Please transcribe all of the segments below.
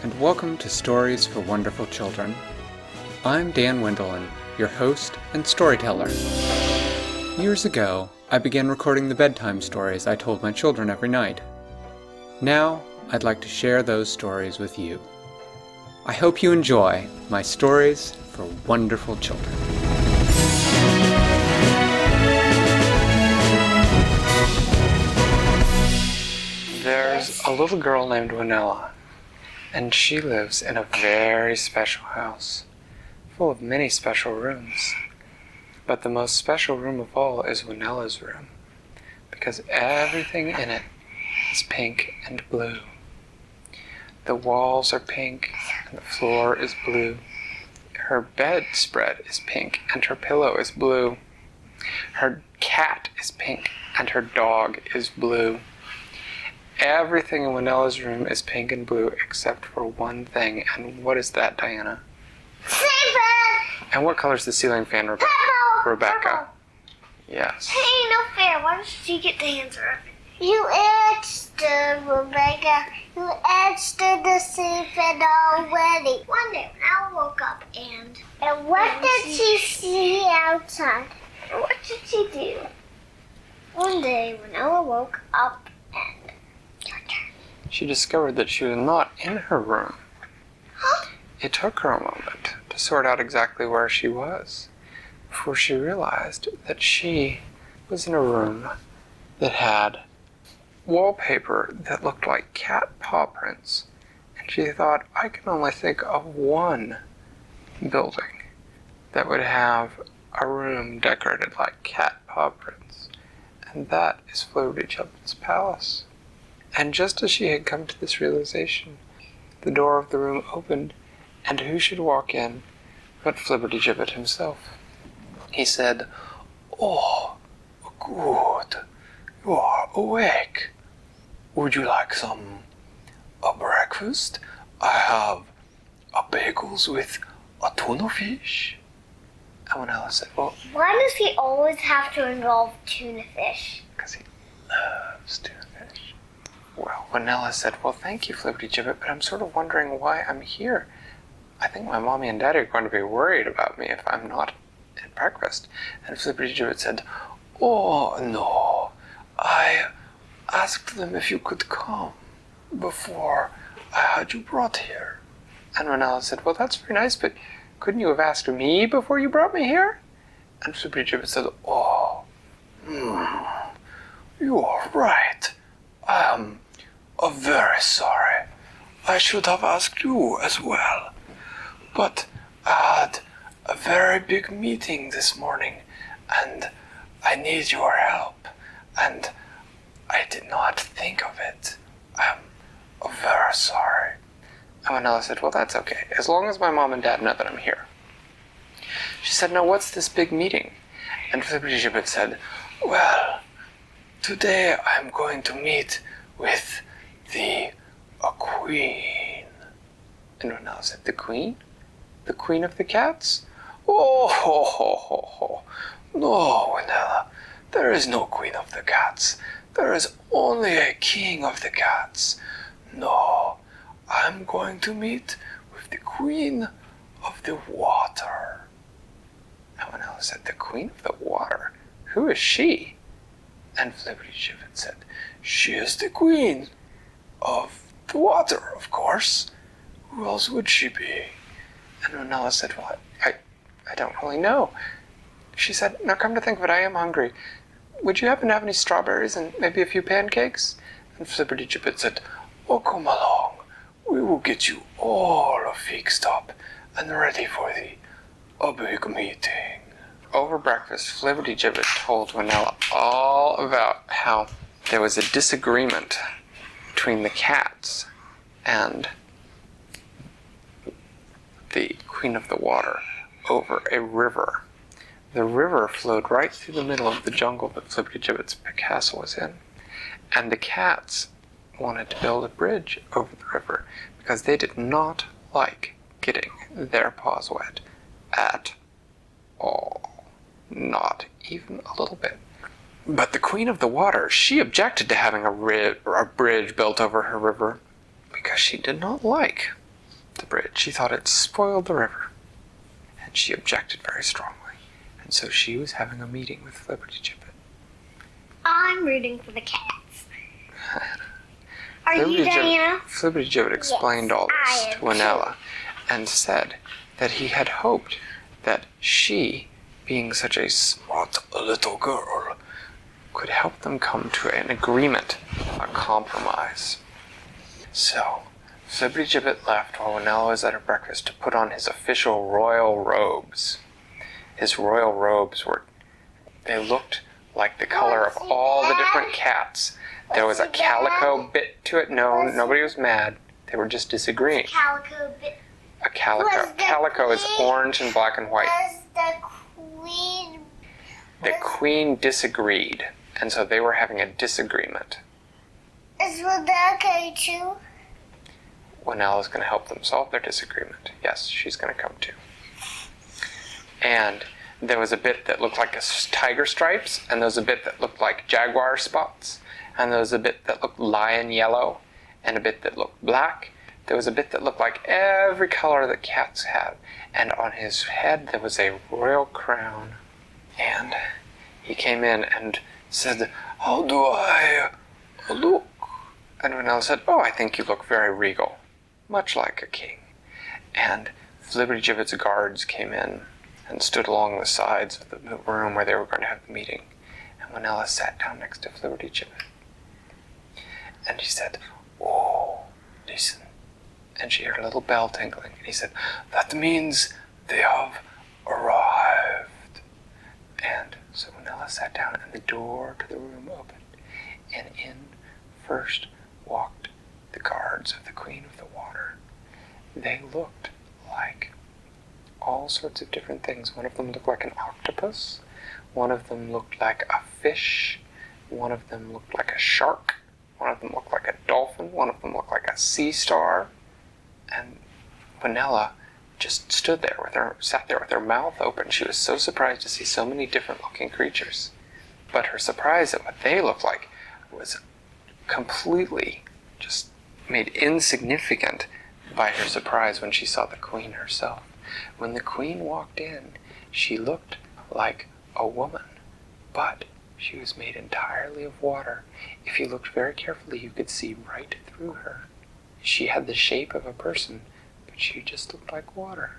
and welcome to Stories for Wonderful Children. I'm Dan Wendelin, your host and storyteller. Years ago, I began recording the bedtime stories I told my children every night. Now, I'd like to share those stories with you. I hope you enjoy my Stories for Wonderful Children. There's a little girl named Winella, and she lives in a very special house, full of many special rooms. But the most special room of all is Winella's room, because everything in it is pink and blue. The walls are pink, and the floor is blue. Her bedspread is pink, and her pillow is blue. Her cat is pink, and her dog is blue. Everything in Winella's room is pink and blue except for one thing. And what is that, Diana? Purple! And what color is the ceiling fan, Rebecca? Purple! Rebecca. Purple. Yes. Hey, no fair. Why does she get the answer of it? You asked Rebecca. You asked the ceiling fan already. One day when I woke up and what did she see outside? What did she do? One day when I woke up and She discovered that she was not in her room. Huh? It took her a moment to sort out exactly where she was before she realized that she was in a room that had wallpaper that looked like cat paw prints. And she thought, I can only think of one building that would have a room decorated like cat paw prints. And that is Flibbertygibit's palace. And just as she had come to this realization, the door of the room opened, and who should walk in but Flibbertygibit himself. He said, "Oh, good. You are awake. Would you like a breakfast? I have bagels with a tuna fish." And Winella said, "Well, why does he always have to involve tuna fish? because he loves tuna fish." Well, Winella said, "Well, thank you, Flibbertygibit, but I'm sort of wondering why I'm here. I think my mommy and daddy are going to be worried about me if I'm not at breakfast." And Flibbertygibit said, "Oh, no. I asked them if you could come before I had you brought here." And Winella said, "Well, that's very nice, but couldn't you have asked me before you brought me here?" And Flibbertygibit said, "Oh, you are right. I am very sorry. I should have asked you as well. But I had a very big meeting this morning, and I need your help, and I did not think of it. I'm very sorry." And Winella said, "Well, that's okay, as long as my mom and dad know that I'm here." She said, "Now what's this big meeting?" And Flibbertygibit said, "Well, today I'm going to meet with the queen." And Winella said, "The queen? The queen of the cats?" "Oh, ho, ho, ho, ho. No, Winella, there is no queen of the cats. There is only a king of the cats. No, I'm going to meet with the queen of the water." And Winella said, "The queen of the water? Who is she?" And Flibbertygibit said, "She is the queen of the water, of course. Who else would she be?" And Winella said, "Well, I don't really know." She said, "Now come to think of it, I am hungry. Would you happen to have any strawberries and maybe a few pancakes?" And Flibbertygibit said, "Oh, come along. We will get you all fixed up and ready for a big meeting." Over breakfast, Flibbertygibit told Winella all about how there was a disagreement between the cats and the Queen of the Water over a river. The river flowed right through the middle of the jungle that Flibbertygibit's castle was in. And the cats wanted to build a bridge over the river because they did not like getting their paws wet at all. Not even a little bit. But the Queen of the Water, she objected to having a bridge built over her river because she did not like the bridge. She thought it spoiled the river. And she objected very strongly. And so she was having a meeting with Flibbertygibit. I'm rooting for the cats. Are you, Diana? Flibbertygibit explained all this to Winella and said that he had hoped that she, being such a smart little girl, could help them come to an agreement, a compromise. So, Flibbertygibit left while Winella was at her breakfast to put on his official royal robes. His royal robes they looked like the color of all the different cats. There was a calico bit to it. No, nobody was mad. They were just disagreeing. Calico bit. A calico. Calico is orange and black and white. The queen disagreed, and so they were having a disagreement. Is Winella okay too? Winella's going to help them solve their disagreement. Yes, she's going to come too. And there was a bit that looked like tiger stripes, and there was a bit that looked like jaguar spots, and there was a bit that looked lion yellow, and a bit that looked black. There was a bit that looked like every color that cats have, and on his head there was a royal crown. And he came in and said, "How do I look?" And Winella said, "Oh, I think you look very regal, much like a king." And Flibbertygibit's guards came in and stood along the sides of the room where they were going to have the meeting. And Winella sat down next to Flibbertygibit. And he said, "Oh, listen." And she heard a little bell tinkling. And he said, "That means they have arrived." And so Winella sat down and the door to the room opened. And in first walked the guards of the Queen of the Water. They looked like all sorts of different things. One of them looked like an octopus. One of them looked like a fish. One of them looked like a shark. One of them looked like a dolphin. One of them looked like a sea star. And Winella just sat there with her mouth open. She was so surprised to see so many different looking creatures. But her surprise at what they looked like was completely just made insignificant by her surprise when she saw the queen herself. When the queen walked in, she looked like a woman, but she was made entirely of water. If you looked very carefully, you could see right through her. She had the shape of a person, but she just looked like water.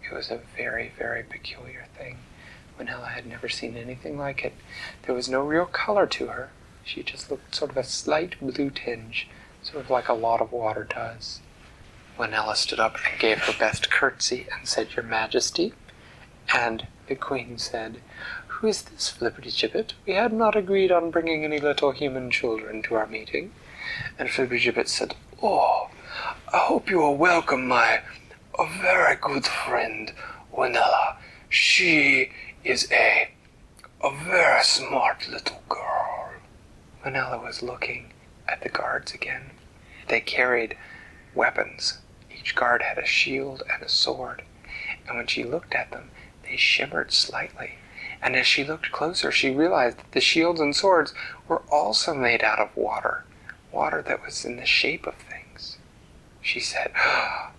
It was a very, very peculiar thing. Winella had never seen anything like it. There was no real color to her. She just looked sort of a slight blue tinge, sort of like a lot of water does. Winella stood up and gave her best curtsy and said, "Your Majesty." And the queen said, "Who is this, Flibbertygibit? We had not agreed on bringing any little human children to our meeting." And Flibbertygibit said, "Oh, I hope you will welcome my very good friend, Winella. She is a very smart little girl." Winella was looking at the guards again. They carried weapons. Each guard had a shield and a sword. And when she looked at them, they shimmered slightly. And as she looked closer, she realized that the shields and swords were also made out of water. Water that was in the shape of things. She said, "Ah."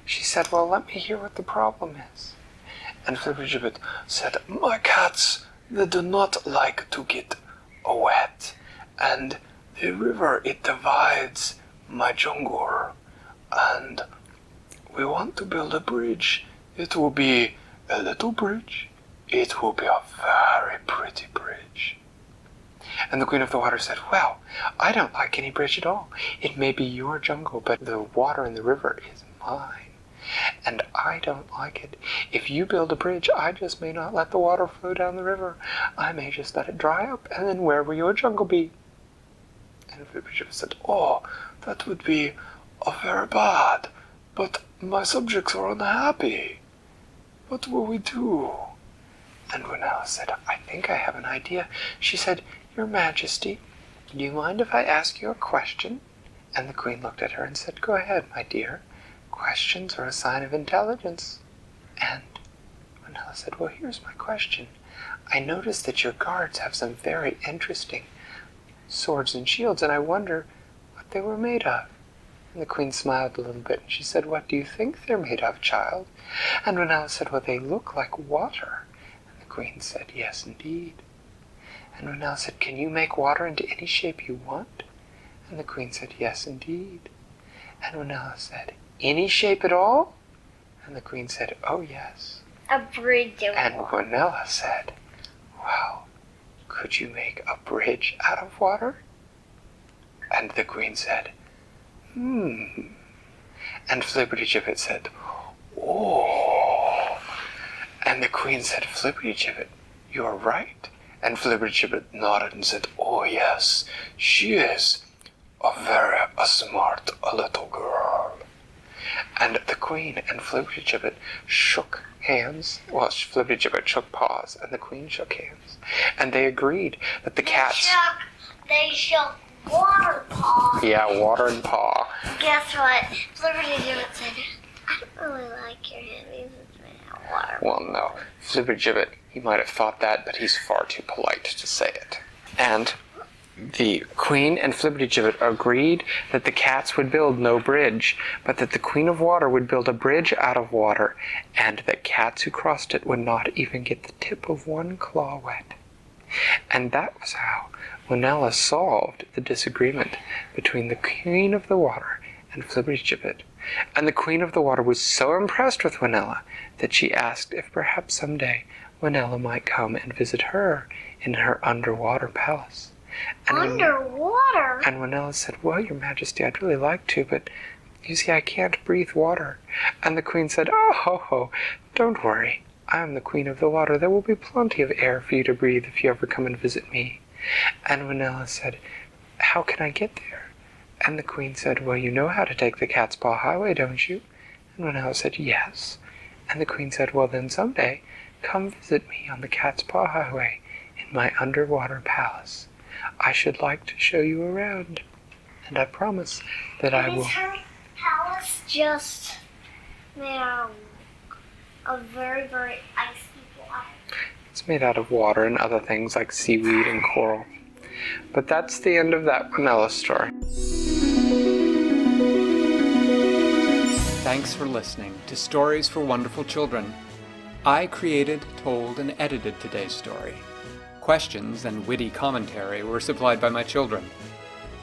She said, "Well, let me hear what the problem is." And Flibbertygibit said, "My cats, they do not like to get wet. And the river, it divides my jungle. And we want to build a bridge. It will be a little bridge. It will be a very pretty bridge." And the Queen of the Water said, "Well, I don't like any bridge at all. It may be your jungle, but the water in the river is mine. And I don't like it. If you build a bridge, I just may not let the water flow down the river. I may just let it dry up, and then where will your jungle be?" And Flibbertygibit said, "Oh, that would be very bad. But my subjects are unhappy. What will we do?" And Winella said, "I think I have an idea." She said, "Your Majesty, do you mind if I ask you a question?" And the queen looked at her and said, "Go ahead, my dear. Questions are a sign of intelligence." And Winella said, "Well, here's my question. I noticed that your guards have some very interesting swords and shields, and I wonder what they were made of." And the Queen smiled a little bit, and she said, "What do you think they're made of, child?" And Winella said, "Well, they look like water." And the Queen said, "Yes, indeed." And Winella said, "Can you make water into any shape you want?" And the Queen said, "Yes, indeed." And Winella said, "Any shape at all?" And the Queen said, "Oh, yes." A bridge of And water. Winella said, "Well, could you make a bridge out of water?" And the Queen said, "Hmm." And Flibbertygibit said, "Oh." And the Queen said, "Flibbertygibit, you are right." And Flibbertygibit nodded and said, "Oh, yes, she is a smart little girl." And the Queen and Flibbertygibit shook hands. Well, Flibbertygibit shook paws, and the Queen shook hands. And they agreed that the cats... They shook water paw. Yeah, water and paw. Guess what? Flibbertygibit said, "I don't really like your hand because it's made out of water." Well, no. Flibbertygibit, he might have thought that, but he's far too polite to say it. And the Queen and Flibbertygibit agreed that the cats would build no bridge, but that the Queen of Water would build a bridge out of water, and that cats who crossed it would not even get the tip of one claw wet. And that was how Winella solved the disagreement between the Queen of the Water and Flibbertygibit. And the Queen of the Water was so impressed with Winella that she asked if perhaps someday Winella might come and visit her in her underwater palace. And Underwater? And Winella said, "Well, Your Majesty, I'd really like to, but you see, I can't breathe water." And the Queen said, "Oh, ho, ho, don't worry. I am the Queen of the Water. There will be plenty of air for you to breathe if you ever come and visit me." And Winella said, "How can I get there?" And the Queen said, "Well, you know how to take the Cat's Paw Highway, don't you?" And Winella said, "Yes." And the Queen said, "Well, then someday, come visit me on the Cat's Paw Highway in my underwater palace. I should like to show you around, and I promise that I will..." Is her palace just made out of very, very icy water? It's made out of water and other things like seaweed and coral. But that's the end of that Winella story. Thanks for listening to Stories for Wonderful Children. I created, told, and edited today's story. Questions and witty commentary were supplied by my children.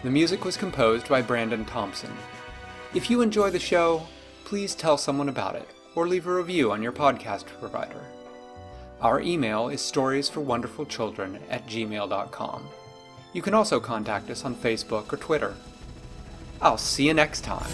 The music was composed by Brandon Thompson. If you enjoy the show, please tell someone about it, or leave a review on your podcast provider. Our email is storiesforwonderfulchildren@gmail.com. You can also contact us on Facebook or Twitter. I'll see you next time.